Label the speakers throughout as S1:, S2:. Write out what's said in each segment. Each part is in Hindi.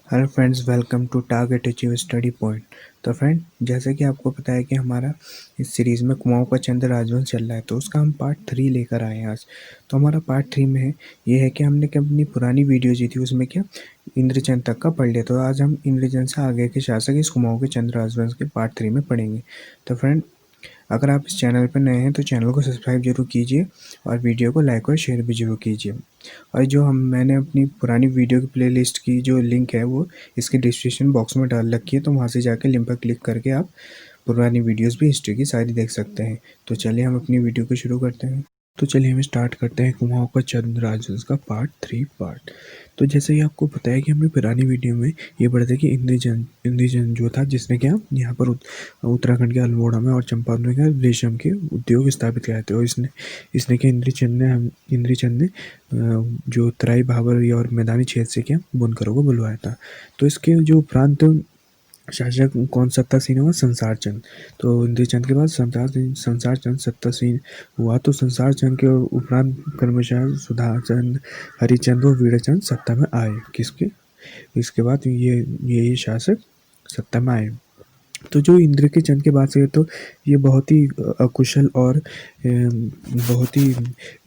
S1: Hello friends, welcome to target achieve study point. तो फ्रेंड, जैसे कि आपको पता है कि हमारा इस सीरीज़ में कुमाऊं का चंद्र राजवंश चल रहा है, तो उसका हम पार्ट 3 लेकर आए हैं आज। तो हमारा पार्ट 3 में है ये है कि हमने कि अपनी पुरानी वीडियो जी थी उसमें क्या इंद्रचंद तक का पढ़ लिया। तो आज हम इंद्रचंद से आगे के शासक इस कुमाऊं के चंद्र राजवंश के पार्ट 3 में पढ़ेंगे। तो फ्रेंड, अगर आप इस चैनल पर नए हैं तो चैनल को सब्सक्राइब जरूर कीजिए और वीडियो को लाइक और शेयर भी जरूर कीजिए। और जो मैंने अपनी पुरानी वीडियो की प्लेलिस्ट की जो लिंक है वो इसके डिस्क्रिप्शन बॉक्स में डाल रखी है, तो वहाँ से जाकर लिंक पर क्लिक करके आप पुरानी वीडियोस भी हिस्ट्री की सारी देख सकते हैं। तो चलिए हम अपनी वीडियो को शुरू करते हैं। तो चलिए हम स्टार्ट करते हैं कुमाऊं का चंद्र राजवंश का पार्ट 3 पार्ट। तो जैसे ही आपको पता है कि हमने पुरानी वीडियो में ये पढ़ा था कि इंद्रजन जो था जिसने क्या यहाँ पर उत्तराखंड के अल्मोड़ा में और चंपारण में क्या रेशम के उद्योग स्थापित किए थे। और इसने इसने क्या इंद्रचंद ने जो तराई भाबर और मैदानी क्षेत्र से क्या बुनकरों को बुलवाया था। तो इसके जो उपरांत शासक कौन सत्तासीन हुआ? संसार चंद। तो इंद्रचंद के बाद संसार चंद सत्तासीन हुआ। तो संसार चंद के उपरांत क्रमशः सुधाचंद, हरिचंद और वीरचंद सत्ता में आए। किसके इसके बाद ये शासक सत्ता में आए। तो जो इंद्र के चंद के बात से तो ये बहुत ही अकुशल और बहुत ही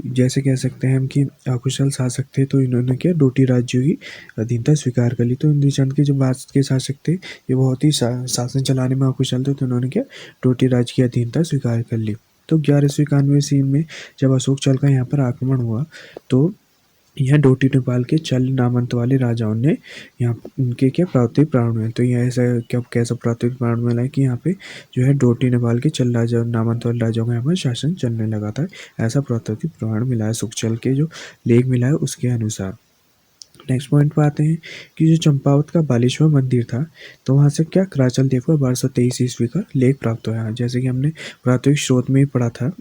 S1: जैसे कह सकते हैं हम कि अकुशल शासक थे। तो इन्होंने क्या डोटी राज्यों की अधीनता स्वीकार कर ली। तो इंद्र चंद के जो बाद के शासक थे ये बहुत ही शासन चलाने में अकुशल थे, तो इन्होंने क्या डोटी राज्य की अधीनता स्वीकार कर ली। तो 1191 ईस्वी में जब अशोक चल का यहाँ पर आक्रमण हुआ तो यह डोटी नेपाल के चल नामंत वाले राजाओं ने यहाँ उनके क्या प्राकृतिक प्राण हुए। तो यह ऐसा क्या कैसा प्राकृतिक प्राण मिला है कि यहाँ पे जो है डोटी नेपाल के चल राजा नामंत वाले राजाओं का यहाँ पर शासन चलने लगा था। ऐसा प्राकृतिक प्रमाण मिला है सुखचल के जो लेख मिला है उसके अनुसार। नेक्स्ट पॉइंट पर आते हैं कि जो चंपावत का बालेश्वर मंदिर था, तो वहाँ से क्या कराचल देव का 1223 ईस्वी का लेख प्राप्त हुआ है। जैसे कि हमने प्राथमिक स्रोत में ही पढ़ा था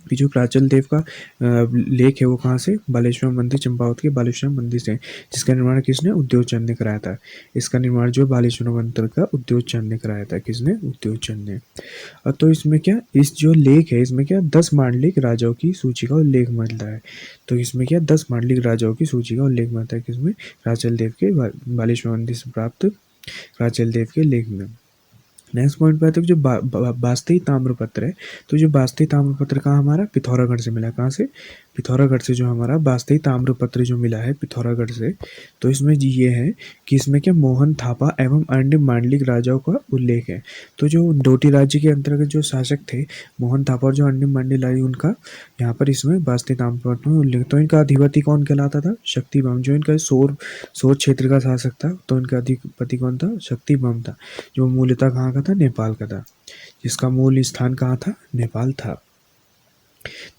S1: कि जो प्राचल देव का लेख है वो कहाँ से? बालेश्वर मंदिर, चंपावत के बालेश्वर मंदिर से, जिसका निर्माण किसने? उद्योग चंद ने कराया था। इसका निर्माण जो बालेश्वर मंदिर का उद्योग चंद ने कराया था। किसने? उद्योग चंद ने। और तो इसमें क्या इस जो लेख है इसमें क्या 10 मांडलिक राजाओं की सूची का उल्लेख मिलता है। तो इसमें क्या 10 मांडलिक राजाओं की सूची का उल्लेख मिलता है। किसमें? राचल देव के बालेश्वर मंदिर से प्राप्त राचल देव के लेख में। नेक्स्ट पॉइंट पे आते हैं जो बास्ती ताम्रपत्र है। तो जो बास्ती ताम्रपत्र कहाँ हमारा? पिथौरागढ़ से मिला। कहाँ से? पिथौरागढ़ से जो हमारा बास्ती ताम्रपत्र जो मिला है पिथौरागढ़ से। तो इसमें जी ये है कि इसमें क्या मोहन थापा एवं अन्य मांडलिक राजाओं का उल्लेख है। तो जो डोटी राज्य के अंतर्गत जो शासक थे मोहन थापा और जो अन्य मांडलिक राजा उनका यहाँ पर इसमें बास्ती ताम्रपत्र में उल्लेख। तो इनका अधिपति कौन कहलाता था? शक्तिबम। जो इनका सोर क्षेत्र का शासक था तो इनका अधिपति कौन था? शक्तिबम था, जो मूलतः कहाँ का था? नेपाल का था, जिसका मूल स्थान कहाँ था? नेपाल था।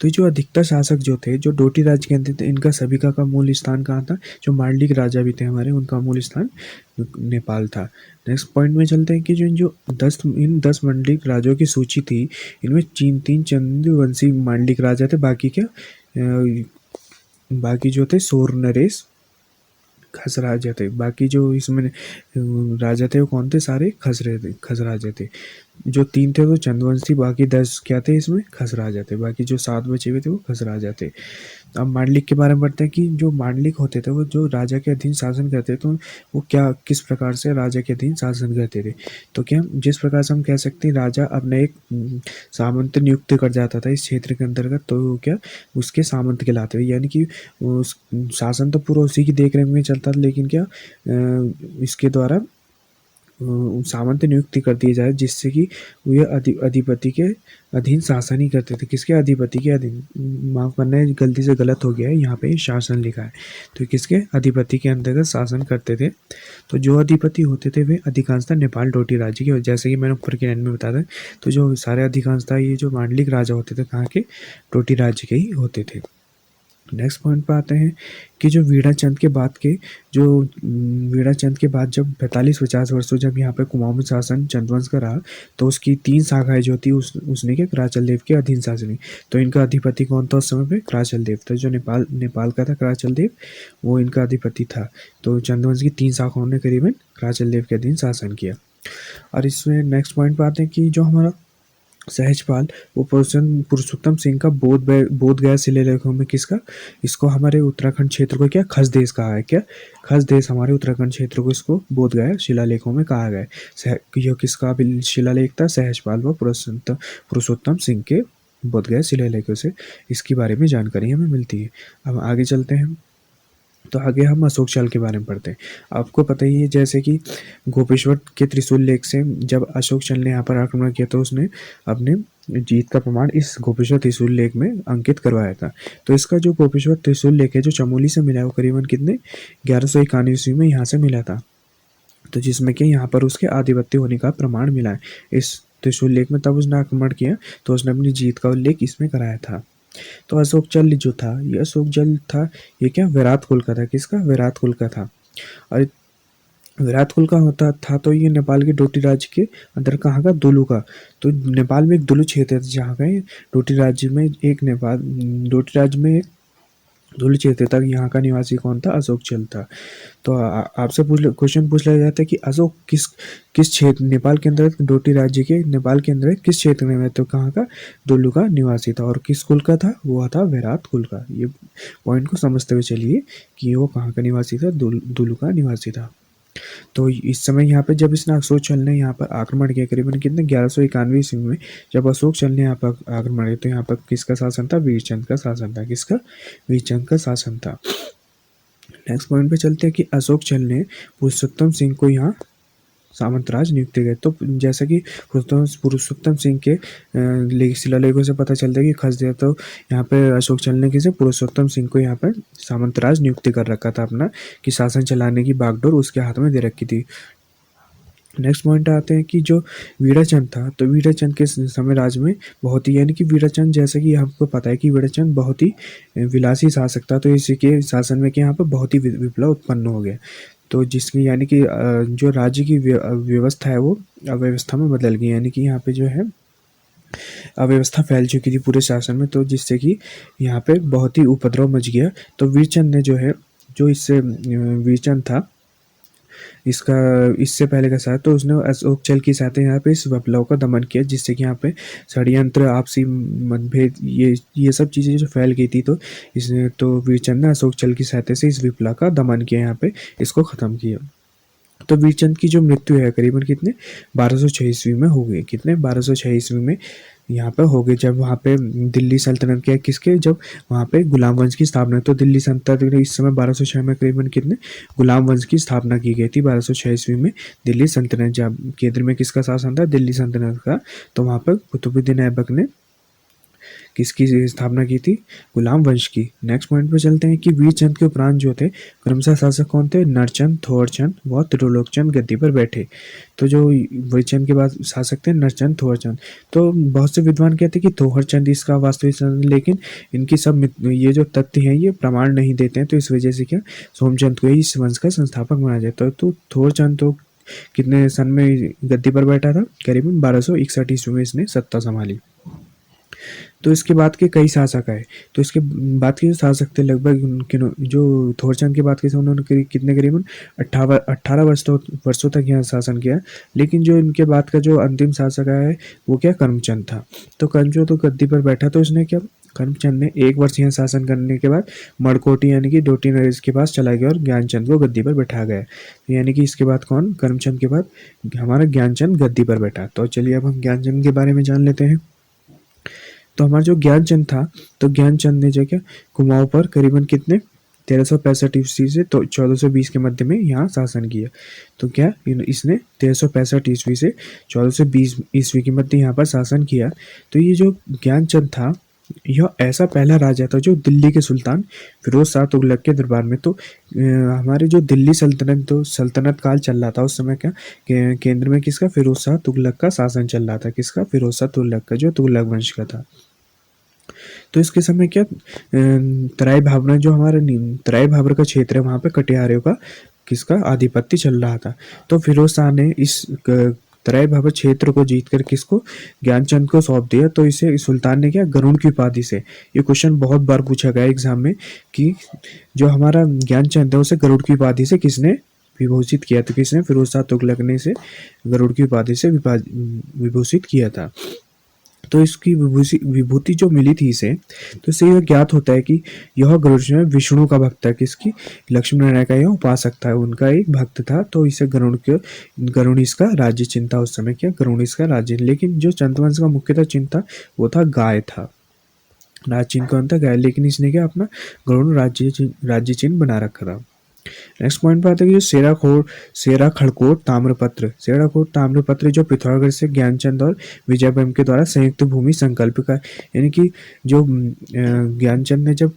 S1: तो जो अधिकतर शासक जो थे जो डोटी राज्य के अंदर थे इनका सभी का मूल स्थान कहाँ था? जो मांडलिक राजा भी थे हमारे उनका मूल स्थान नेपाल था। नेक्स्ट पॉइंट में चलते हैं कि जो 10 मांडलिक राजाओं की सूची थी इनमें 3 चंद्रवंशी मांडलिक राजा थे। बाकी क्या बाकी जो थे सोर नरेश खस राजा थे। बाकी जो इसमें राजा थे वो कौन थे? सारे खस राजा थे। जो 3 थे वो चंद्रवंशी, बाकी 10 क्या थे? इसमें खस राजा थे। बाकी जो 7 बचे हुए थे वो खस राजा थे। अब मांडलिक के बारे में पढ़ते हैं कि जो मांडलिक होते थे वो जो राजा के अधीन शासन करते थे तो वो क्या किस प्रकार से राजा के अधीन शासन करते थे। तो क्या जिस प्रकार से हम कह सकते हैं राजा अपने एक सामंत नियुक्त कर जाता था इस क्षेत्र के अंतर्गत, तो वो क्या उसके सामंत कहलाते थे। यानी कि उस शासन तो पूरा उसी की देख रेख में चलता था, लेकिन क्या इसके द्वारा सामंत नियुक्ति कर दिए जाए जिससे कि वे अधिपति के अधीन शासन ही करते थे। किसके? अधिपति के अधीन। माफ करना है गलती से गलत हो गया है, यहाँ पे शासन लिखा है। तो किसके? अधिपति के अंतर्गत शासन करते थे। तो जो अधिपति होते थे वे अधिकांशतः नेपाल डोटी राज्य के, जैसे कि मैंने ऊपर के एंड में बताया था। तो जो सारे अधिकांशतः ये जो मांडलिक राजा होते थे कहाँ के? डोटी राज्य के ही होते थे। नेक्स्ट पॉइंट पर आते हैं कि जो वीणाचंद के बाद जब 45-50 वर्षों जब यहाँ पे कुमाऊं में शासन चंद्रवंश का रहा तो उसकी 3 शाखाएं जो थी उसने क्या कराचल देव के अधीन शासन की। तो इनका अधिपति कौन था उस समय पे? कराचल देव था। जो नेपाल का था कराचल देव, वो इनका अधिपति था। तो चंद्रवंश की 3 शाखाओं ने करीबन कराचल देव के अधीन शासन किया। और इसमें नेक्स्ट पॉइंट पर आते हैं कि जो हमारा सहजपाल वो पुरुषोत्तम सिंह का बोध गया शिलालेखों में किसका, इसको हमारे उत्तराखंड क्षेत्र को क्या खसदेश कहा है, क्या खसदेश हमारे उत्तराखंड क्षेत्र को इसको बोध गया शिलालेखों में कहा गया है। यह किसका शिलालेख था, सहजपाल व पुरुषोत्तम सिंह के बोध गया शिलालेखों से इसके बारे में जानकारी हमें मिलती है। अब आगे चलते हैं, तो आगे हम अशोक चल के बारे में पढ़ते हैं। आपको पता ही है जैसे कि गोपेश्वर के त्रिशूल लेख से जब अशोक चल ने यहाँ पर आक्रमण किया तो उसने अपने जीत का प्रमाण इस गोपेश्वर त्रिशूल लेख में अंकित करवाया था। तो इसका जो गोपेश्वर त्रिशूल लेख है जो चमोली से मिला है वो करीबन कितने 1191 ईस्वी में यहाँ से मिला था। तो जिसमें कि यहाँ पर उसके आधिपत्य होने का प्रमाण मिला है इस त्रिशूल लेख में। तब उसने आक्रमण किया तो उसने अपनी जीत का उल्लेख इसमें कराया था। तो अशोक चल जो था, ये अशोक जल था, ये क्या विराट कुल का था, किसका, विराट कुल का था। और विराट कुल का होता था तो ये नेपाल के डोटी राज्य के अंदर कहाँ का, दुलु का। तो नेपाल में एक दुलु क्षेत्र है जहाँ का डोटी राज्य में डोटी राज्य में एक दुलु क्षेत्र था। यहाँ का निवासी कौन था, अशोक चल था। तो आपसे क्वेश्चन पूछ लिया जाता है कि अशोक किस किस क्षेत्र, नेपाल के अंदर डोटी राज्य के नेपाल के अंदर किस क्षेत्र में, तो कहाँ का, दुल्लू का निवासी था। और किस कुल का था, वो था विराट कुल का। ये पॉइंट को समझते हुए चलिए कि वो कहाँ का निवासी था, दुल्लू का निवासी था। तो इस समय यहाँ पे जब इसने अशोक चल ने यहाँ पर आक्रमण किया करीबन कितने 1191 ईस्वी में, जब अशोक चल ने यहाँ पर आक्रमण किया तो यहाँ पर किसका शासन था, वीरचंद का शासन था। किसका, वीरचंद का शासन था। नेक्स्ट पॉइंट पे चलते हैं कि अशोक चल ने पुरुषोत्तम सिंह को यहाँ सामंतराज नियुक्त गए। तो जैसा कि पुरुषोत्तम सिंह के शिलालेखों से पता चलता है कि खस दिया, तो यहाँ पे अशोक चल ने किसे, पुरुषोत्तम सिंह को यहाँ पर सामंतराज नियुक्त कर रखा था अपना, कि शासन चलाने की बागडोर उसके हाथ में दे रखी थी। नेक्स्ट पॉइंट आते हैं कि जो वीराचंद था, तो वीराचंद के समय राज में बहुत ही, यानी कि वीराचंद जैसे कि हमको पता है कि वीराचंद बहुत ही विलासी शासक था। तो इसी के शासन में कि यहाँ पर बहुत ही विप्लव उत्पन्न हो गया। तो जिसकी यानी कि जो राज्य की व्यवस्था है वो अव्यवस्था में बदल गई, यानी कि यहाँ पे जो है अव्यवस्था फैल चुकी थी पूरे शासन में। तो जिससे कि यहाँ पे बहुत ही उपद्रव मच गया। तो वीरचंद ने जो है, जो इससे वीरचंद था इसका इससे पहले का साथ, तो उसने अशोक चल की सहायता यहाँ पे इस विप्लव का दमन किया, जिससे कि यहाँ पे षड्यंत्र, आपसी मतभेद, ये सब चीज़ें जो फैल गई थी, तो इसने तो वीरचंद ने अशोक चल की सहायता से इस विप्लव का दमन किया, यहाँ पे इसको ख़त्म किया। तो वीरचंद की जो मृत्यु है करीबन कितने 1206 ईस्वी में हो गई, कितने 1206 ईस्वी में यहाँ पे हो गई, जब वहाँ पे दिल्ली सल्तनत के जब वहाँ पे गुलाम वंश की स्थापना। तो दिल्ली सल्तनत ने इस समय 1206 में करीबन कितने गुलाम वंश की स्थापना की गई थी 1206 ईस्वी में दिल्ली सल्तनत, जब केंद्र में किसका शासन था, दिल्ली सल्तनत का। तो वहाँ पर कुतुबुद्दीन ऐबक ने किसकी स्थापना की थी, गुलाम वंश की। नेक्स्ट पॉइंट पे चलते हैं कि वीरचंद के उपरांत जो थे क्रमशः शासक कौन थे, नरचंद, थोरचंद व त्रिलोकचंद गद्दी पर बैठे। तो जो वीरचंद के बाद शासक थे नरचंद, थोरचंद। तो बहुत से विद्वान कहते हैं कि थोरचंद इसका वास्तविक शासन, लेकिन इनकी सब ये जो तथ्य हैं ये प्रमाण नहीं देते हैं। तो इस वजह से क्या सोमचंद को ही इस वंश का संस्थापक माना जाता है। तो थोरचंद तो कितने सन में गद्दी पर बैठा था, करीबन 1261 ईस्वी में इसने सत्ता संभाली। तो इसके बाद के कई शासक आए। तो इसके बाद के जो शासक थे लगभग जो थोरचंद के बाद के उन्होंने कितने करीबन 18 वर्षों तक यहाँ शासन किया। लेकिन जो इनके बाद का जो अंतिम शासक आया है वो क्या, करमचंद था। तो करमचंद तो गद्दी पर बैठा, तो इसने क्या, करमचंद ने 1 वर्ष यहाँ शासन करने के बाद मड़कोटी यानी कि डोटी नरेश के पास चला गया और ज्ञानचंद को गद्दी पर बैठा गया। तो यानी कि इसके बाद कौन, करमचंद के बाद हमारा ज्ञानचंद गद्दी पर बैठा। तो चलिए अब हम ज्ञानचंद के बारे में जान लेते हैं। तो हमारा जो ज्ञानचंद था, तो ज्ञानचंद ने जो क्या कुमाऊं पर करीबन कितने 1365 ईस्वी से तो 1420 के मध्य में यहाँ शासन किया। तो क्या इसने 1365 ईस्वी से 1420 ईस्वी के मध्य यहाँ पर शासन किया। तो ये जो ज्ञानचंद था यह ऐसा पहला राजा था जो दिल्ली के सुल्तान फिरोज शाह तुगलक के दरबार में, तो हमारे जो दिल्ली सल्तनत, तो सल्तनत काल चल रहा था उस समय क्या केंद्र में किसका, फिरोज शाह तुगलक का शासन चल रहा था। किसका, फिरोज शाह तुगलक का, जो तुगलक वंश का था। तो इसके समय क्या तराई भावना, जो हमारा तराई भाबर का क्षेत्र है वहाँ पे कटियारियों का किसका आधिपत्य चल रहा था। तो फिरोज शाह ने इस तराई भाबर क्षेत्र को जीतकर किसको, ज्ञानचंद को सौंप दिया। तो इसे सुल्तान ने क्या, गरुड़ की उपाधि से, ये क्वेश्चन बहुत बार पूछा गया एग्जाम में कि जो हमारा ज्ञानचंद है उसे गरुड़ की उपाधि से किसने विभूषित किया। तो किसने, फिरोज शाह तुगलक ने इसे गरुड़ की उपाधि से विभूषित किया था। तो इसकी विभूति जो मिली थी इसे, तो इससे यह ज्ञात होता है कि यह गरुड़ जो है विष्णु का भक्त है। किसकी? लक्ष्मी नारायण का यह उपासक था, उनका एक भक्त था। तो इसे गरुड़ीस का राज्य चिन्ह था उस समय। क्या? गरुड़ीस का राज्य। लेकिन जो चंद्रवंश का मुख्यतः चिन्ह था वो था गाय था। राज्य चिन्ह कौन था? गाय। लेकिन इसने क्या अपना गरुड़ राज्य चिन्ह बना रखा था। नेक्स्ट पॉइंट पे आता है कि जो सेरा खड़कोट ताम्रपत्र, सेराखोट ताम्रपत्र जो पिथौरागढ़ से ज्ञानचंद और विजयबम के द्वारा संयुक्त भूमि संकल्प का, यानी कि जो ज्ञानचंद ने जब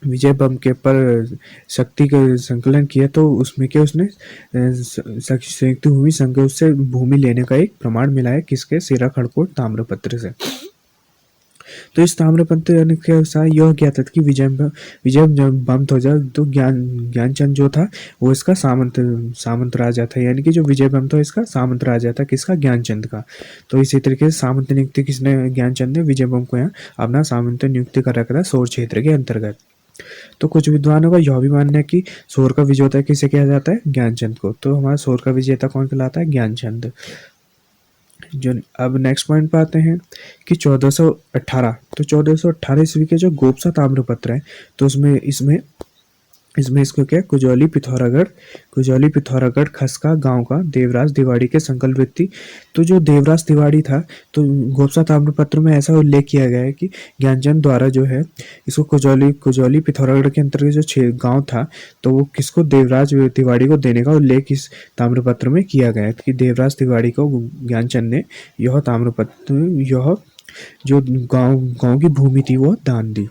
S1: विजयबम के पर शक्ति का संकलन किया तो उसमें क्या उसने संयुक्त भूमि संकल्प से भूमि लेने का एक प्रमाण मिला है। किसके? सेरा खड़कोट ताम्रपत्र से। तो इस ताम्रपत्र के अनुसार यह ज्ञात था कि विजय जब बंद हो जाए तो ज्ञानचंद जो था वो इसका सामंत राजा था, यानी कि जो विजय बम था इसका सामंत राजा था। किसका? ज्ञानचंद का। तो इसी तरीके से सामंत नियुक्ति किसने? ज्ञानचंद ने विजय बम को यहाँ अपना सामंत नियुक्ति कर रखा था सोर क्षेत्र के अंतर्गत। तो कुछ विद्वानों का यह भी मानना है कि सोर का विजेता किसे कहा जाता है? ज्ञानचंद को। तो हमारा सोर का विजेता कौन कहलाता है? ज्ञानचंद। जो अब नेक्स्ट पॉइंट पे आते हैं कि 1418, तो 1418 ईस्वी के जो गोपसा ताम्रपत्र है तो उसमें इसमें इसको क्या? कुजौली पिथौरागढ़ खसका गांव का देवराज तिवाड़ी के संकल्प व्यक्ति। तो जो देवराज तिवाड़ी था, तो गोपसा ताम्रपत्र में ऐसा उल्लेख किया गया है कि ज्ञानचंद द्वारा जो है इसको कुजौली पिथौरागढ़ के अंतर्गत जो गांव था तो वो किसको? देवराज तिवाड़ी को देने का उल्लेख इस ताम्रपत्र में किया गया है कि देवराज तिवाड़ी को ज्ञानचंद ने यह जो गांव की भूमि थी वो दान दी।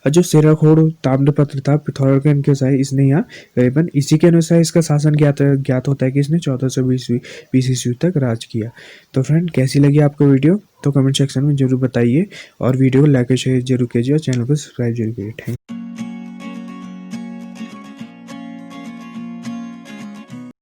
S1: और जो सेराखोड़ ताम्रपत्र था पिथौरागढ़ के अनुसार इसने यहाँ करीबन इसी के अनुसार इसका शासन ज्ञात होता है कि इसने 1420 ईस्वी तक राज किया। तो फ्रेंड, कैसी लगी आपको वीडियो? तो कमेंट सेक्शन में जरूर बताइए और वीडियो को लाइक और शेयर जरूर कीजिए और चैनल को सब्सक्राइब जरूर कीजिए। Thank you.